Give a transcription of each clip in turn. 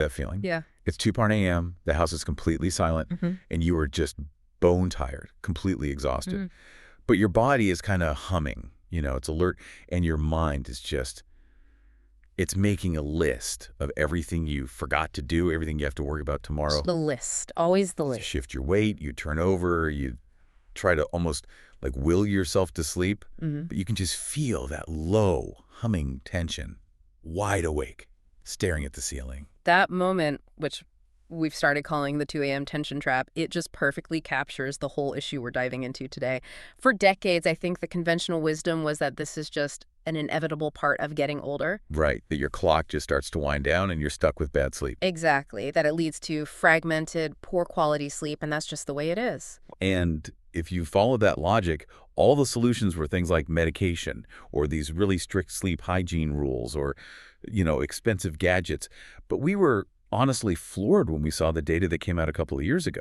That feeling. Yeah. It's 2 a.m., the house is completely silent, and you are just bone tired, completely exhausted. But your body is kind of humming, it's alert, and your mind is just, it's making a list of everything you forgot to do, everything you have to worry about tomorrow. The list. Always the You list. shift your weight, you turn over, you try to almost like will yourself to sleep, but you can just feel that low, humming tension, wide awake, staring at the ceiling. That moment, which we've started calling the 2 a.m. tension trap, it just perfectly captures the whole issue we're diving into today. For decades, I think the conventional wisdom was that this is just an inevitable part of getting older. Right, that your clock just starts to wind down and you're stuck with bad sleep. Exactly, that it leads to fragmented, poor quality sleep, and that's just the way it is. And if you follow that logic, all the solutions were things like medication or these really strict sleep hygiene rules or, expensive gadgets. But we were honestly floored when we saw the data that came out a couple of years ago.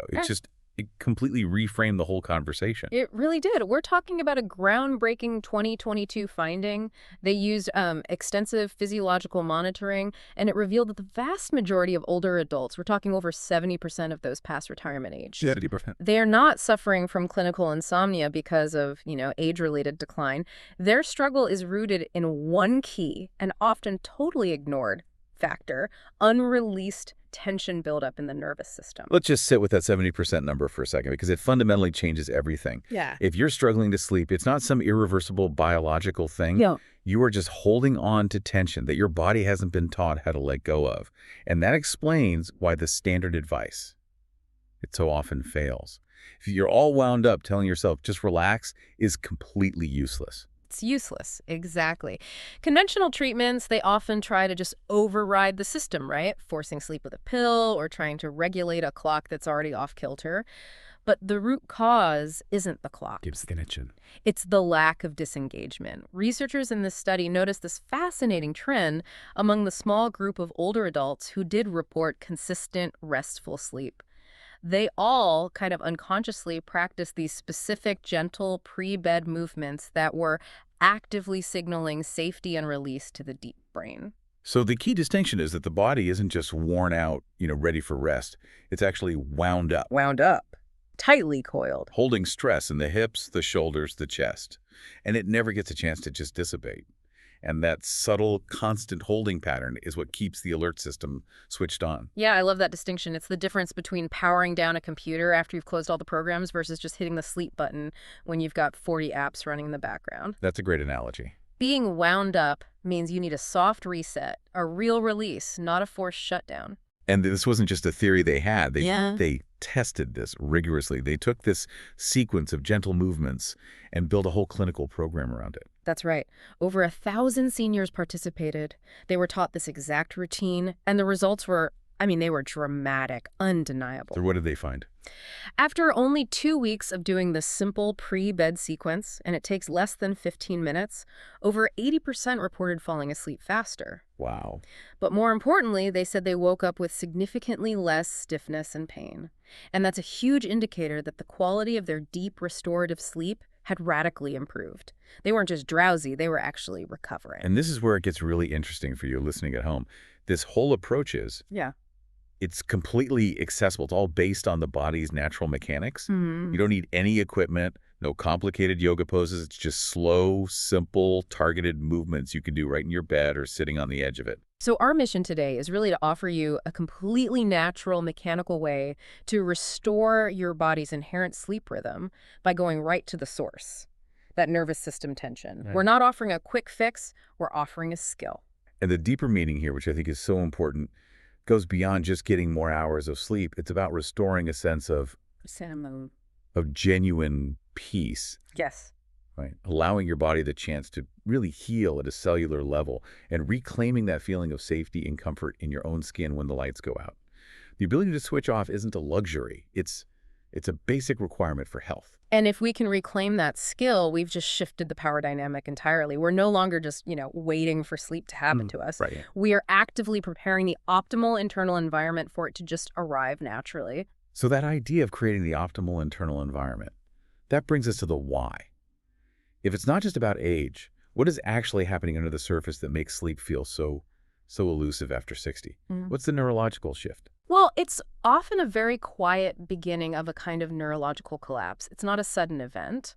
It completely reframed the whole conversation. It really did. We're talking about a groundbreaking 2022 finding. They used extensive physiological monitoring, and it revealed that the vast majority of older adults, we're talking over 70% of those past retirement age, 70%. they are not suffering from clinical insomnia because of, age-related decline. Their struggle is rooted in one key and often totally ignored factor: unreleased tension buildup in the nervous system. Let's just sit with that 70% number for a second because it fundamentally changes everything. Yeah. If you're struggling to sleep, it's not some irreversible biological thing. Yeah. You are just holding on to tension that your body hasn't been taught how to let go of. And that explains why the standard advice, it so often fails. If you're all wound up telling yourself, just relax, is completely useless. It's useless. Exactly. Conventional treatments, they often try to just override the system, right? Forcing sleep with a pill or trying to regulate a clock that's already off kilter. But the root cause isn't the clock. It's the lack of disengagement. Researchers in this study noticed this fascinating trend among the small group of older adults who did report consistent, restful sleep. They all kind of unconsciously practiced these specific, gentle pre-bed movements that were actively signaling safety and release to the deep brain. So the key distinction is that the body isn't just worn out, ready for rest. It's actually wound up. Wound up. Tightly coiled. Holding stress in the hips, the shoulders, the chest. And it never gets a chance to just dissipate. And that subtle, constant holding pattern is what keeps the alert system switched on. Yeah, I love that distinction. It's the difference between powering down a computer after you've closed all the programs versus just hitting the sleep button when you've got 40 apps running in the background. That's a great analogy. Being wound up means you need a soft reset, a real release, not a forced shutdown. And this wasn't just a theory they had. Yeah. They tested this rigorously. They took this sequence of gentle movements and built a whole clinical program around it. That's right. Over 1,000 seniors participated. They were taught this exact routine, and the results were, they were dramatic, undeniable. So what did they find? After only 2 weeks of doing this simple pre-bed sequence, and it takes less than 15 minutes, over 80% reported falling asleep faster. Wow. But more importantly, they said they woke up with significantly less stiffness and pain. And that's a huge indicator that the quality of their deep restorative sleep had radically improved. They weren't just drowsy, they were actually recovering. And this is where it gets really interesting for you listening at home. This whole approach is, it's completely accessible. It's all based on the body's natural mechanics. You don't need any equipment, no complicated yoga poses. It's just slow, simple, targeted movements you can do right in your bed or sitting on the edge of it. So our mission today is really to offer you a completely natural, mechanical way to restore your body's inherent sleep rhythm by going right to the source, that nervous system tension. Right. We're not offering a quick fix, we're offering a skill. And the deeper meaning here, which I think is so important, goes beyond just getting more hours of sleep. It's about restoring a sense of genuine peace. Yes. Right. Allowing your body the chance to really heal at a cellular level and reclaiming that feeling of safety and comfort in your own skin when the lights go out. The ability to switch off isn't a luxury. It's a basic requirement for health. And if we can reclaim that skill, we've just shifted the power dynamic entirely. We're no longer just, waiting for sleep to happen to us. Right. We are actively preparing the optimal internal environment for it to just arrive naturally. So that idea of creating the optimal internal environment, that brings us to the why. If it's not just about age, what is actually happening under the surface that makes sleep feel so so elusive after 60. What's the neurological shift? Well, it's often a very quiet beginning of a kind of neurological collapse. It's not a sudden event.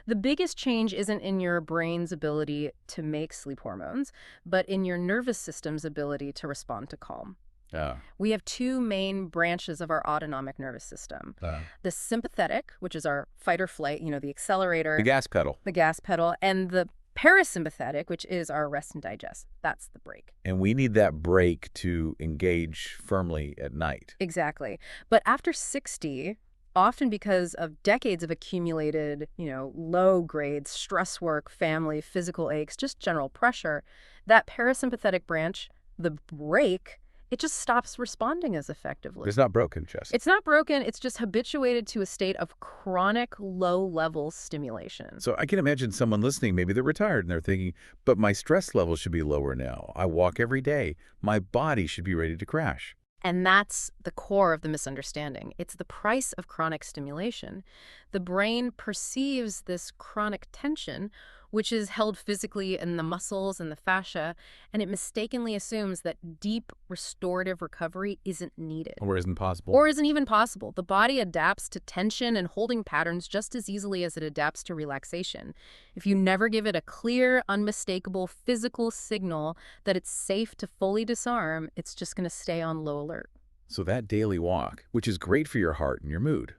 The biggest change isn't in your brain's ability to make sleep hormones, but in your nervous system's ability to respond to calm. Ah. We have two main branches of our autonomic nervous system. The sympathetic, which is our fight or flight, the accelerator. The gas pedal. The gas pedal. And the parasympathetic, which is our rest and digest. That's the brake. And we need that brake to engage firmly at night. Exactly. But after 60, often because of decades of accumulated, low grades, stress work, family, physical aches, just general pressure, that parasympathetic branch, the brake, it just stops responding as effectively. It's not broken, Jess. It's not broken. It's just habituated to a state of chronic low-level stimulation. So I can imagine someone listening, maybe they're retired and they're thinking, but my stress level should be lower now. I walk every day. My body should be ready to crash. And that's the core of the misunderstanding. It's the price of chronic stimulation. The brain perceives this chronic tension, which is held physically in the muscles and the fascia, and it mistakenly assumes that deep restorative recovery isn't needed. Or isn't possible. Or isn't even possible. The body adapts to tension and holding patterns just as easily as it adapts to relaxation. If you never give it a clear, unmistakable physical signal that it's safe to fully disarm, it's just going to stay on low alert. So that daily walk, which is great for your heart and your mood,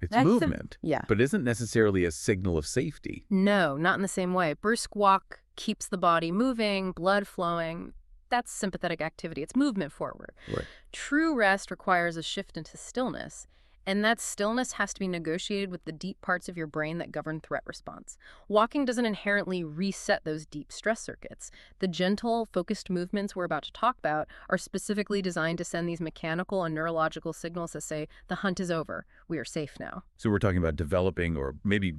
it's That's movement, yeah. but isn't necessarily a signal of safety. No, not in the same way. Brisk walk keeps the body moving, blood flowing. That's sympathetic activity. It's movement forward. Right. True rest requires a shift into stillness, and that stillness has to be negotiated with the deep parts of your brain that govern threat response. Walking doesn't inherently reset those deep stress circuits. The gentle, focused movements we're about to talk about are specifically designed to send these mechanical and neurological signals that say, the hunt is over, we are safe now. So we're talking about developing, or maybe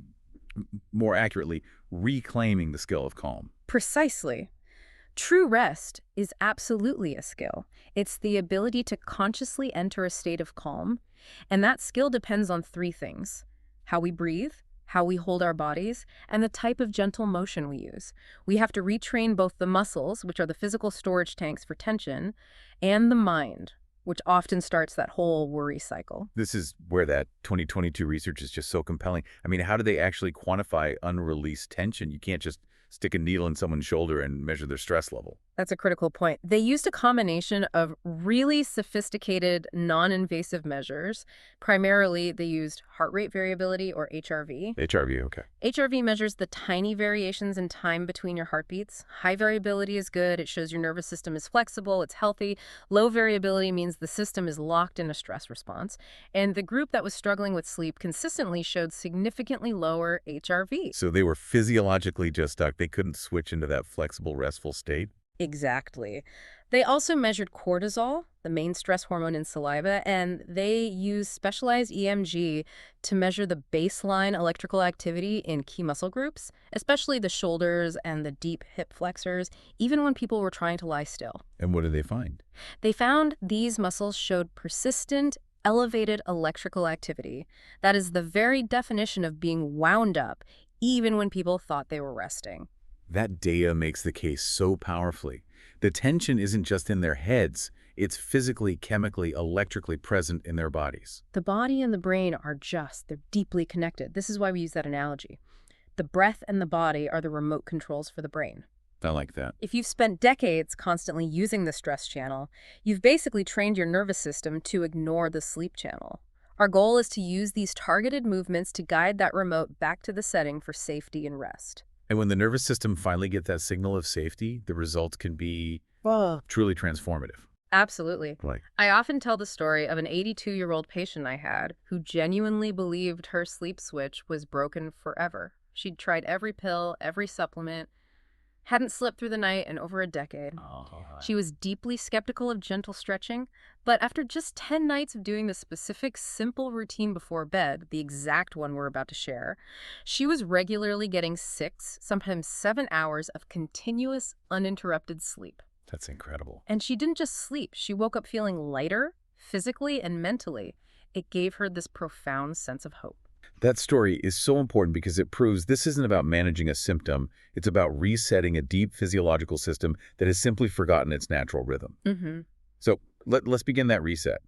more accurately, reclaiming the skill of calm. Precisely. True rest is absolutely a skill. It's the ability to consciously enter a state of calm, and that skill depends on three things: how we breathe, how we hold our bodies, and the type of gentle motion we use. We have to retrain both the muscles, which are the physical storage tanks for tension, and the mind, which often starts that whole worry cycle. This is where that 2022 research is just so compelling. I mean, how do they actually quantify unreleased tension? You can't just stick a needle in someone's shoulder and measure their stress level. That's a critical point. They used a combination of really sophisticated, non-invasive measures. Primarily, they used heart rate variability, or HRV. HRV, okay. HRV measures the tiny variations in time between your heartbeats. High variability is good. It shows your nervous system is flexible, it's healthy. Low variability means the system is locked in a stress response. And the group that was struggling with sleep consistently showed significantly lower HRV. So they were physiologically just stuck. They couldn't switch into that flexible, restful state? Exactly. They also measured cortisol, the main stress hormone in saliva, and they used specialized EMG to measure the baseline electrical activity in key muscle groups, especially the shoulders and the deep hip flexors, even when people were trying to lie still. And what did they find? They found these muscles showed persistent, elevated electrical activity. That is the very definition of being wound up, even when people thought they were resting. That data makes the case so powerfully. The tension isn't just in their heads, it's physically, chemically, electrically present in their bodies. The body and the brain they're deeply connected. This is why we use that analogy. The breath and the body are the remote controls for the brain. I like that. If you've spent decades constantly using the stress channel, you've basically trained your nervous system to ignore the sleep channel. Our goal is to use these targeted movements to guide that remote back to the setting for safety and rest. And when the nervous system finally gets that signal of safety, the results can be truly transformative. Absolutely. Like, I often tell the story of an 82-year-old patient I had who genuinely believed her sleep switch was broken forever. She'd tried every pill, every supplement, hadn't slept through the night in over a decade. She was deeply skeptical of gentle stretching, but after just 10 nights of doing the specific, simple routine before bed, the exact one we're about to share, she was regularly getting 6, sometimes 7 hours of continuous, uninterrupted sleep. That's incredible. And she didn't just sleep. She woke up feeling lighter, physically and mentally. It gave her this profound sense of hope. That story is so important because it proves this isn't about managing a symptom. It's about resetting a deep physiological system that has simply forgotten its natural rhythm. So let's begin that reset.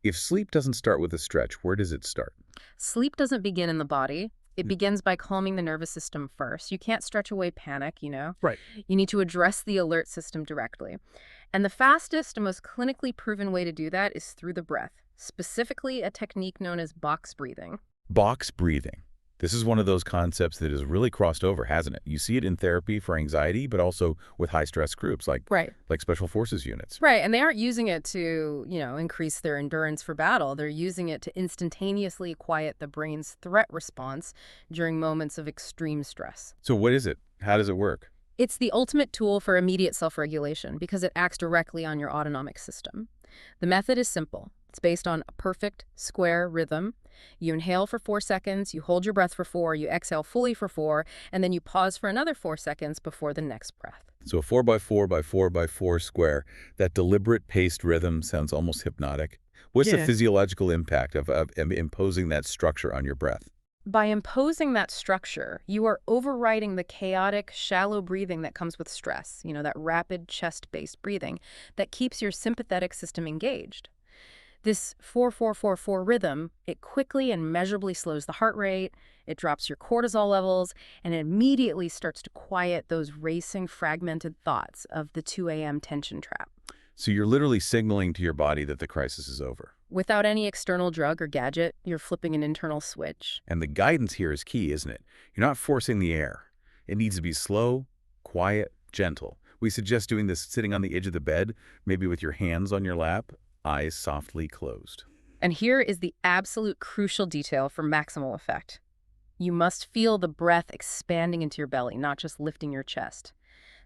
If sleep doesn't start with a stretch, where does it start? Sleep doesn't begin in the body. It begins by calming the nervous system first. You can't stretch away panic, you know? Right. You need to address the alert system directly. And the fastest and most clinically proven way to do that is through the breath, specifically a technique known as box breathing. Box breathing. This is one of those concepts that has really crossed over, hasn't it? You see it in therapy for anxiety, but also with high-stress groups like Special Forces units. Right, and they aren't using it to, increase their endurance for battle. They're using it to instantaneously quiet the brain's threat response during moments of extreme stress. So what is it? How does it work? It's the ultimate tool for immediate self-regulation because it acts directly on your autonomic system. The method is simple. It's based on a perfect square rhythm. You inhale for 4 seconds, you hold your breath for 4, you exhale fully for 4, and then you pause for another 4 seconds before the next breath. So a 4 by 4 by 4 by 4 square, that deliberate paced rhythm sounds almost hypnotic. What's the physiological impact of imposing that structure on your breath? By imposing that structure, you are overriding the chaotic, shallow breathing that comes with stress, that rapid chest-based breathing that keeps your sympathetic system engaged. This 4-4-4-4 rhythm, it quickly and measurably slows the heart rate, it drops your cortisol levels, and it immediately starts to quiet those racing, fragmented thoughts of the 2 a.m. tension trap. So you're literally signaling to your body that the crisis is over. Without any external drug or gadget, you're flipping an internal switch. And the guidance here is key, isn't it? You're not forcing the air. It needs to be slow, quiet, gentle. We suggest doing this sitting on the edge of the bed, maybe with your hands on your lap, eyes softly closed. And here is the absolute crucial detail for maximal effect. You must feel the breath expanding into your belly, not just lifting your chest.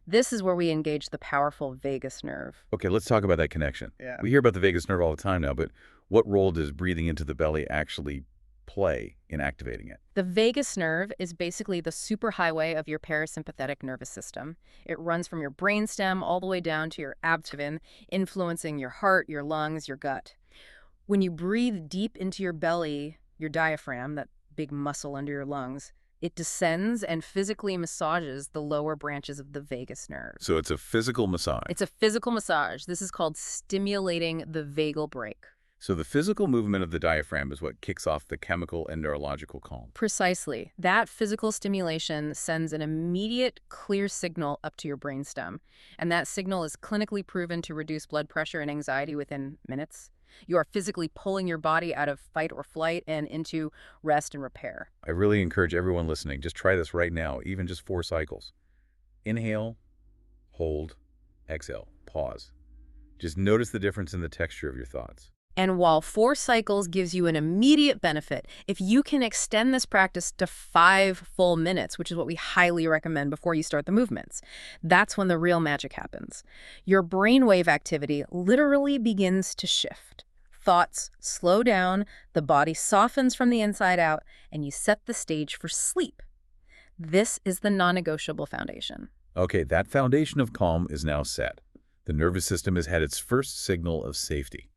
This is where we engage the powerful vagus nerve. Okay, let's talk about that connection. We hear about the vagus nerve all the time now, but what role does breathing into the belly actually play in activating it? The vagus nerve is basically the superhighway of your parasympathetic nervous system. It runs from your brainstem all the way down to your abdomen, influencing your heart, your lungs, your gut. When you breathe deep into your belly, your diaphragm, that big muscle under your lungs, it descends and physically massages the lower branches of the vagus nerve. So it's a physical massage. It's a physical massage. This is called stimulating the vagal brake. So the physical movement of the diaphragm is what kicks off the chemical and neurological calm. Precisely. That physical stimulation sends an immediate, clear signal up to your brainstem. And that signal is clinically proven to reduce blood pressure and anxiety within minutes. You are physically pulling your body out of fight or flight and into rest and repair. I really encourage everyone listening, just try this right now, even just 4 cycles. Inhale, hold, exhale, pause. Just notice the difference in the texture of your thoughts. And while 4 cycles gives you an immediate benefit, if you can extend this practice to 5 full minutes, which is what we highly recommend before you start the movements, that's when the real magic happens. Your brainwave activity literally begins to shift. Thoughts slow down, the body softens from the inside out, and you set the stage for sleep. This is the non-negotiable foundation. Okay, that foundation of calm is now set. The nervous system has had its first signal of safety.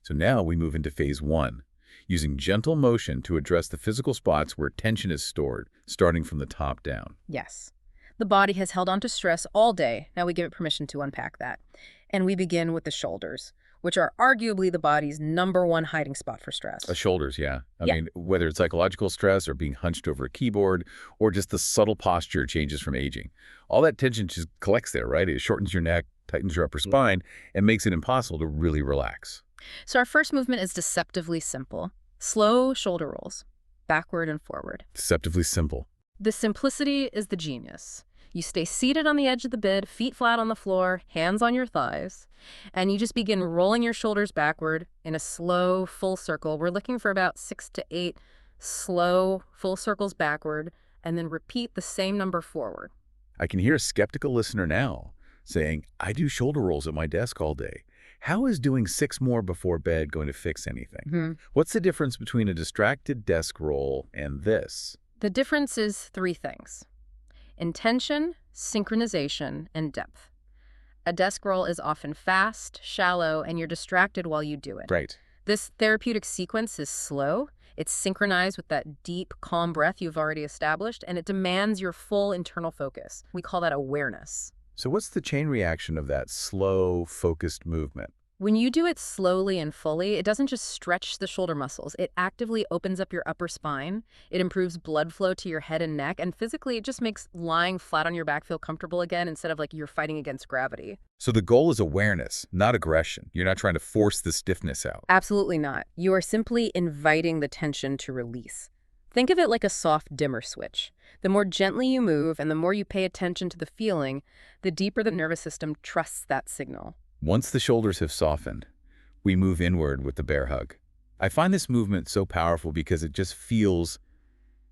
So now we move into phase 1, using gentle motion to address the physical spots where tension is stored, starting from the top down. Yes. The body has held on to stress all day. Now we give it permission to unpack that. And we begin with the shoulders, which are arguably the body's #1 hiding spot for stress. The shoulders, yeah. I mean, whether it's psychological stress or being hunched over a keyboard or just the subtle posture changes from aging. All that tension just collects there, right? It shortens your neck, tightens your upper spine, and makes it impossible to really relax. So our first movement is deceptively simple. Slow shoulder rolls, backward and forward. Deceptively simple. The simplicity is the genius. You stay seated on the edge of the bed, feet flat on the floor, hands on your thighs, and you just begin rolling your shoulders backward in a slow, full circle. We're looking for about 6 to 8 slow, full circles backward, and then repeat the same number forward. I can hear a skeptical listener now saying, I do shoulder rolls at my desk all day. How is doing 6 more before bed going to fix anything? What's the difference between a distracted desk roll and this? The difference is 3 things: intention, synchronization, and depth. A desk roll is often fast, shallow, and you're distracted while you do it. Right. This therapeutic sequence is slow. It's synchronized with that deep, calm breath you've already established, and it demands your full internal focus. We call that awareness. So what's the chain reaction of that slow, focused movement? When you do it slowly and fully, it doesn't just stretch the shoulder muscles. It actively opens up your upper spine. It improves blood flow to your head and neck. And physically, it just makes lying flat on your back feel comfortable again instead of like you're fighting against gravity. So the goal is awareness, not aggression. You're not trying to force the stiffness out. Absolutely not. You are simply inviting the tension to release. Think of it like a soft dimmer switch. The more gently you move and the more you pay attention to the feeling, the deeper the nervous system trusts that signal. Once the shoulders have softened, we move inward with the bear hug. I find this movement so powerful because it just feels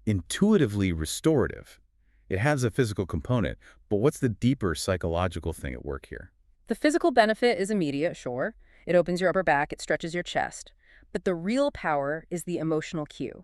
intuitively restorative. It has a physical component, but what's the deeper psychological thing at work here? The physical benefit is immediate, sure. It opens your upper back, it stretches your chest. But the real power is the emotional cue.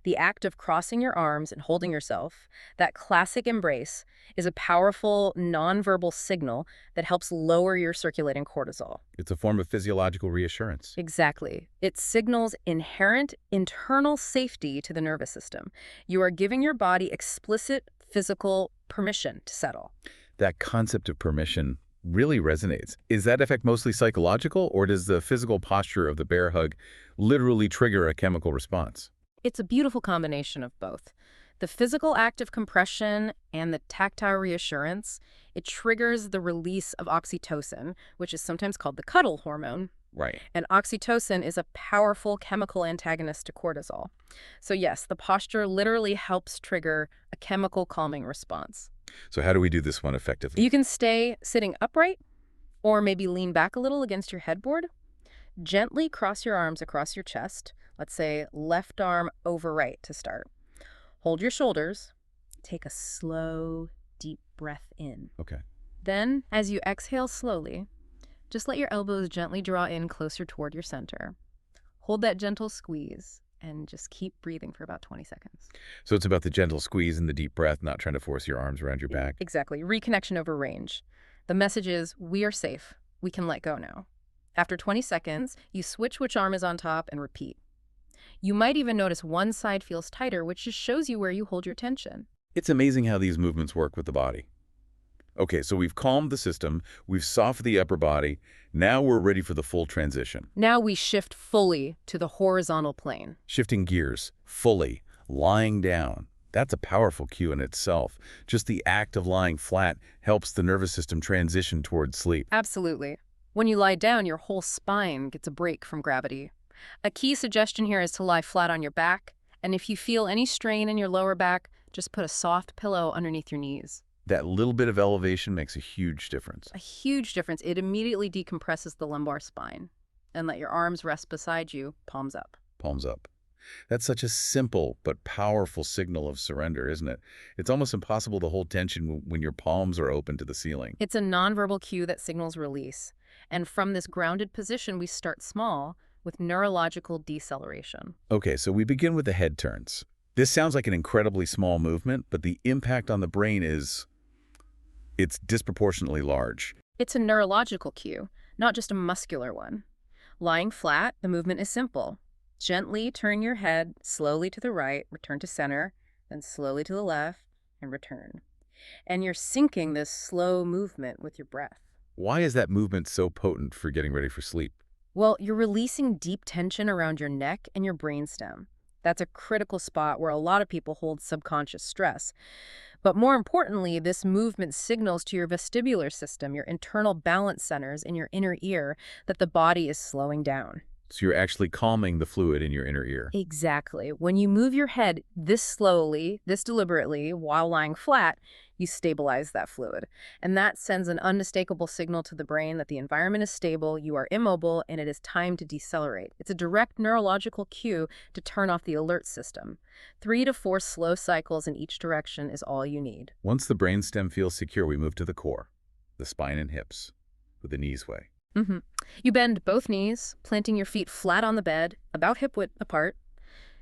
The act of crossing your arms and holding yourself, that classic embrace, is a powerful nonverbal signal that helps lower your circulating cortisol. It's a form of physiological reassurance. Exactly. It signals inherent internal safety to the nervous system. You are giving your body explicit physical permission to settle. That concept of permission really resonates. Is that effect mostly psychological, or does the physical posture of the bear hug literally trigger a chemical response? It's a beautiful combination of both. The physical act of compression and the tactile reassurance, it triggers the release of oxytocin, which is sometimes called the cuddle hormone. Right. And oxytocin is a powerful chemical antagonist to cortisol. So yes, the posture literally helps trigger a chemical calming response. So how do we do this one effectively? You can stay sitting upright or maybe lean back a little against your headboard. Gently cross your arms across your chest. Let's say left arm over right to start. Hold your shoulders. Take a slow, deep breath in. Okay. Then, as you exhale slowly, just let your elbows gently draw in closer toward your center. Hold that gentle squeeze and just keep breathing for about 20 seconds. So it's about the gentle squeeze and the deep breath, not trying to force your arms around your back. Exactly. Reconnection over range. The message is, we are safe. We can let go now. After 20 seconds, you switch which arm is on top and repeat. You might even notice one side feels tighter, which just shows you where you hold your tension. It's amazing how these movements work with the body. Okay, so we've calmed the system, we've softened the upper body, now we're ready for the full transition. Now we shift fully to the horizontal plane. Shifting gears, fully, lying down. That's a powerful cue in itself. Just the act of lying flat helps the nervous system transition towards sleep. Absolutely. When you lie down, your whole spine gets a break from gravity. A key suggestion here is to lie flat on your back, and if you feel any strain in your lower back, just put a soft pillow underneath your knees. That little bit of elevation makes a huge difference. A huge difference. It immediately decompresses the lumbar spine. And let your arms rest beside you, palms up. Palms up. That's such a simple but powerful signal of surrender, isn't it? It's almost impossible to hold tension when your palms are open to the ceiling. It's a nonverbal cue that signals release. And from this grounded position, we start small with neurological deceleration. Okay, so we begin with the head turns. This sounds like an incredibly small movement, but the impact on the brain it's disproportionately large. It's a neurological cue, not just a muscular one. Lying flat, the movement is simple. Gently turn your head slowly to the right, return to center, then slowly to the left, and return. And you're syncing this slow movement with your breath. Why is that movement so potent for getting ready for sleep? Well, you're releasing deep tension around your neck and your brainstem. That's a critical spot where a lot of people hold subconscious stress. But more importantly, this movement signals to your vestibular system, your internal balance centers in your inner ear, that the body is slowing down. So you're actually calming the fluid in your inner ear. Exactly. When you move your head this slowly, this deliberately, while lying flat, you stabilize that fluid. And that sends an unmistakable signal to the brain that the environment is stable, you are immobile, and it is time to decelerate. It's a direct neurological cue to turn off the alert system. 3 to 4 slow cycles in each direction is all you need. Once the brainstem feels secure, we move to the core, the spine and hips, with the knees way. You bend both knees, planting your feet flat on the bed, about hip width apart.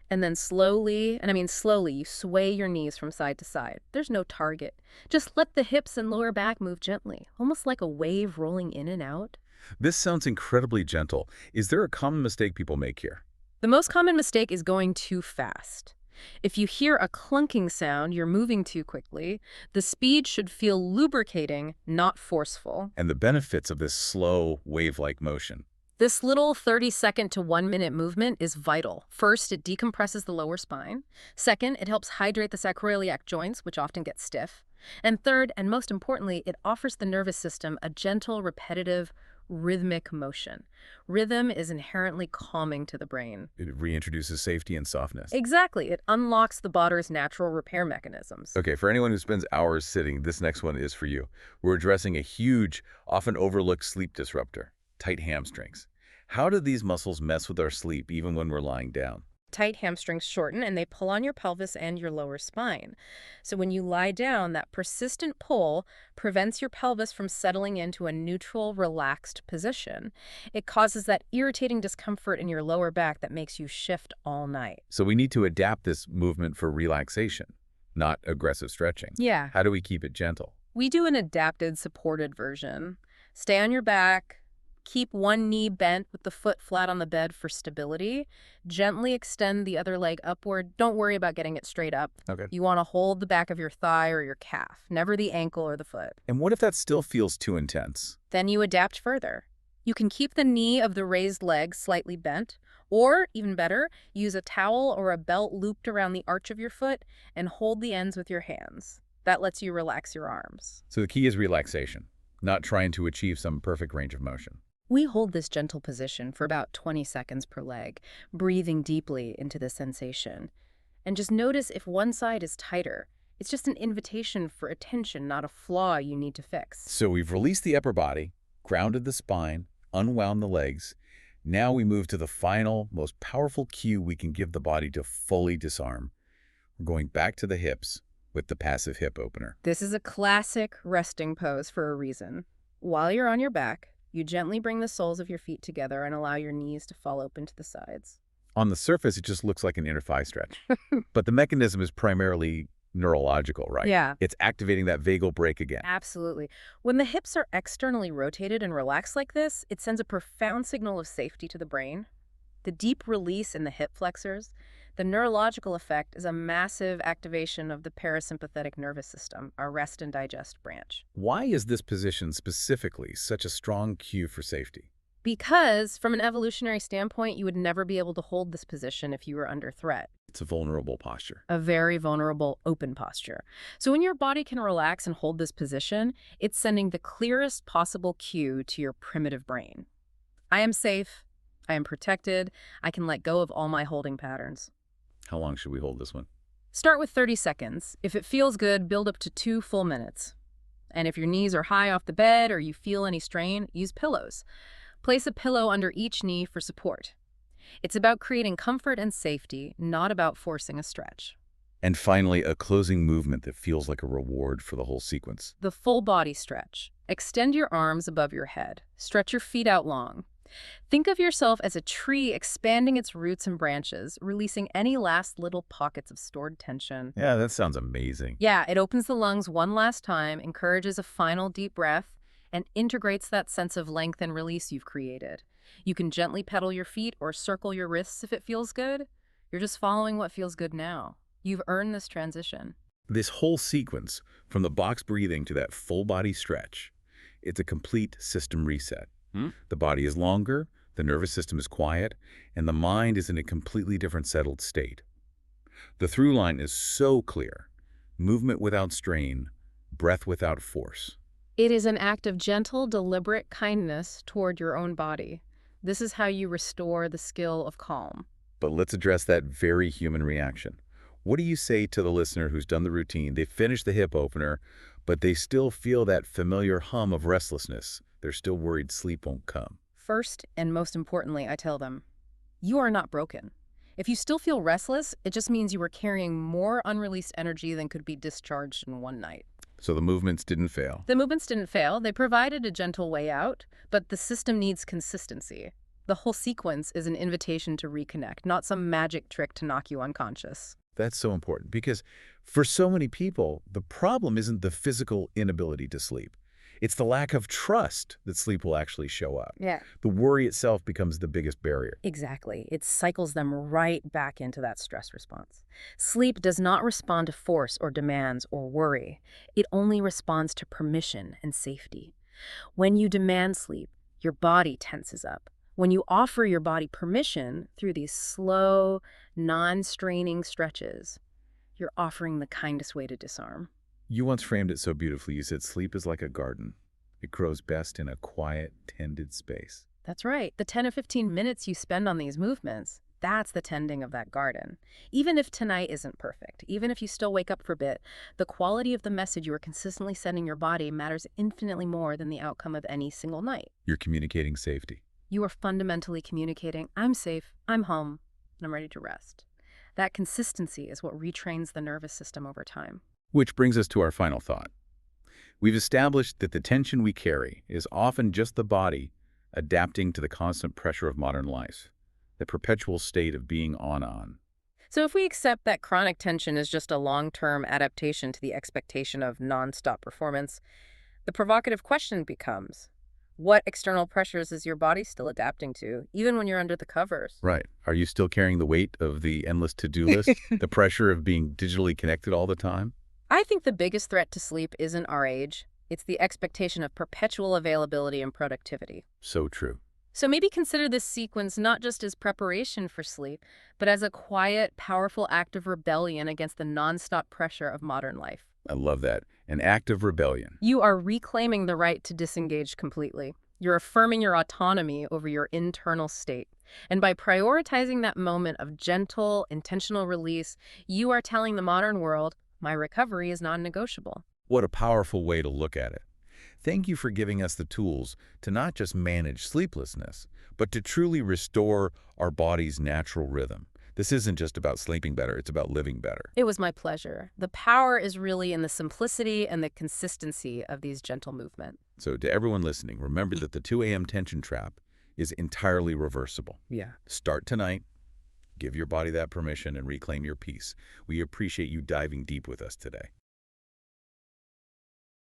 And then slowly, and I mean slowly, you sway your knees from side to side. There's no target. Just let the hips and lower back move gently, almost like a wave rolling in and out. This sounds incredibly gentle. Is there a common mistake people make here? The most common mistake is going too fast. If you hear a clunking sound, you're moving too quickly. The speed should feel lubricating, not forceful. And the benefits of this slow, wave-like motion. This little 30-second to 1-minute movement is vital. First, it decompresses the lower spine. Second, it helps hydrate the sacroiliac joints, which often get stiff. And third, and most importantly, it offers the nervous system a gentle, repetitive, rhythmic motion. Rhythm is inherently calming to the brain. It reintroduces safety and softness. Exactly. It unlocks the body's natural repair mechanisms. Okay, for anyone who spends hours sitting, this next one is for you. We're addressing a huge, often overlooked sleep disruptor, tight hamstrings. How do these muscles mess with our sleep even when we're lying down? Tight hamstrings shorten and they pull on your pelvis and your lower spine. So when you lie down, that persistent pull prevents your pelvis from settling into a neutral, relaxed position. It causes that irritating discomfort in your lower back that makes you shift all night. So we need to adapt this movement for relaxation, not aggressive stretching. Yeah. How do we keep it gentle? We do an adapted, supported version. Stay on your back. Keep one knee bent with the foot flat on the bed for stability. Gently extend the other leg upward. Don't worry about getting it straight up. Okay. You want to hold the back of your thigh or your calf, never the ankle or the foot. And what if that still feels too intense? Then you adapt further. You can keep the knee of the raised leg slightly bent, or, even better, use a towel or a belt looped around the arch of your foot and hold the ends with your hands. That lets you relax your arms. So the key is relaxation, not trying to achieve some perfect range of motion. We hold this gentle position for about 20 seconds per leg, breathing deeply into the sensation. And just notice if one side is tighter. It's just an invitation for attention, not a flaw you need to fix. So we've released the upper body, grounded the spine, unwound the legs. Now we move to the final, most powerful cue we can give the body to fully disarm. We're going back to the hips with the passive hip opener. This is a classic resting pose for a reason. While you're on your back, you gently bring the soles of your feet together and allow your knees to fall open to the sides. On the surface, it just looks like an inner thigh stretch. But the mechanism is primarily neurological, right? Yeah. It's activating that vagal brake again. Absolutely. When the hips are externally rotated and relaxed like this, it sends a profound signal of safety to the brain. The deep release in the hip flexors, the neurological effect is a massive activation of the parasympathetic nervous system, our rest and digest branch. Why is this position specifically such a strong cue for safety? Because, from an evolutionary standpoint, you would never be able to hold this position if you were under threat. It's a vulnerable posture. A very vulnerable, open posture. So when your body can relax and hold this position, it's sending the clearest possible cue to your primitive brain. I am safe. I am protected. I can let go of all my holding patterns. How long should we hold this one? Start with 30 seconds. If it feels good, build up to 2 full minutes. And if your knees are high off the bed or you feel any strain, use pillows. Place a pillow under each knee for support. It's about creating comfort and safety, not about forcing a stretch. And finally, a closing movement that feels like a reward for the whole sequence. The full body stretch. Extend your arms above your head. Stretch your feet out long. Think of yourself as a tree expanding its roots and branches, releasing any last little pockets of stored tension. Yeah, that sounds amazing. Yeah, it opens the lungs one last time, encourages a final deep breath, and integrates that sense of length and release you've created. You can gently pedal your feet or circle your wrists if it feels good. You're just following what feels good now. You've earned this transition. This whole sequence, from the box breathing to that full body stretch, it's a complete system reset. The body is longer, the nervous system is quiet, and the mind is in a completely different settled state. The through line is so clear. Movement without strain, breath without force. It is an act of gentle, deliberate kindness toward your own body. This is how you restore the skill of calm. But let's address that very human reaction. What do you say to the listener who's done the routine, they finished the hip opener, but they still feel that familiar hum of restlessness? They're still worried sleep won't come. First, and most importantly, I tell them, you are not broken. If you still feel restless, it just means you were carrying more unreleased energy than could be discharged in one night. So the movements didn't fail. The movements didn't fail. They provided a gentle way out, but the system needs consistency. The whole sequence is an invitation to reconnect, not some magic trick to knock you unconscious. That's so important because for so many people, the problem isn't the physical inability to sleep. It's the lack of trust that sleep will actually show up. Yeah. The worry itself becomes the biggest barrier. Exactly. It cycles them right back into that stress response. Sleep does not respond to force or demands or worry. It only responds to permission and safety. When you demand sleep, your body tenses up. When you offer your body permission through these slow, non-straining stretches, you're offering the kindest way to disarm. You once framed it so beautifully. You said sleep is like a garden. It grows best in a quiet, tended space. That's right. The 10 or 15 minutes you spend on these movements, that's the tending of that garden. Even if tonight isn't perfect, even if you still wake up for a bit, the quality of the message you are consistently sending your body matters infinitely more than the outcome of any single night. You're communicating safety. You are fundamentally communicating, I'm safe, I'm home, and I'm ready to rest. That consistency is what retrains the nervous system over time. Which brings us to our final thought. We've established that the tension we carry is often just the body adapting to the constant pressure of modern life, the perpetual state of being on. So if we accept that chronic tension is just a long-term adaptation to the expectation of nonstop performance, the provocative question becomes, what external pressures is your body still adapting to, even when you're under the covers? Right. Are you still carrying the weight of the endless to-do list, the pressure of being digitally connected all the time? I think the biggest threat to sleep isn't our age. It's the expectation of perpetual availability and productivity. So true. So maybe consider this sequence not just as preparation for sleep, but as a quiet, powerful act of rebellion against the nonstop pressure of modern life. I love that. An act of rebellion. You are reclaiming the right to disengage completely. You're affirming your autonomy over your internal state. And by prioritizing that moment of gentle, intentional release, you are telling the modern world, my recovery is non-negotiable. What a powerful way to look at it. Thank you for giving us the tools to not just manage sleeplessness, but to truly restore our body's natural rhythm. This isn't just about sleeping better, it's about living better. It was my pleasure. The power is really in the simplicity and the consistency of these gentle movements. So to everyone listening, remember that the 2 a.m. tension trap is entirely reversible. Yeah. Start tonight, give your body that permission, and reclaim your peace. We appreciate you diving deep with us today.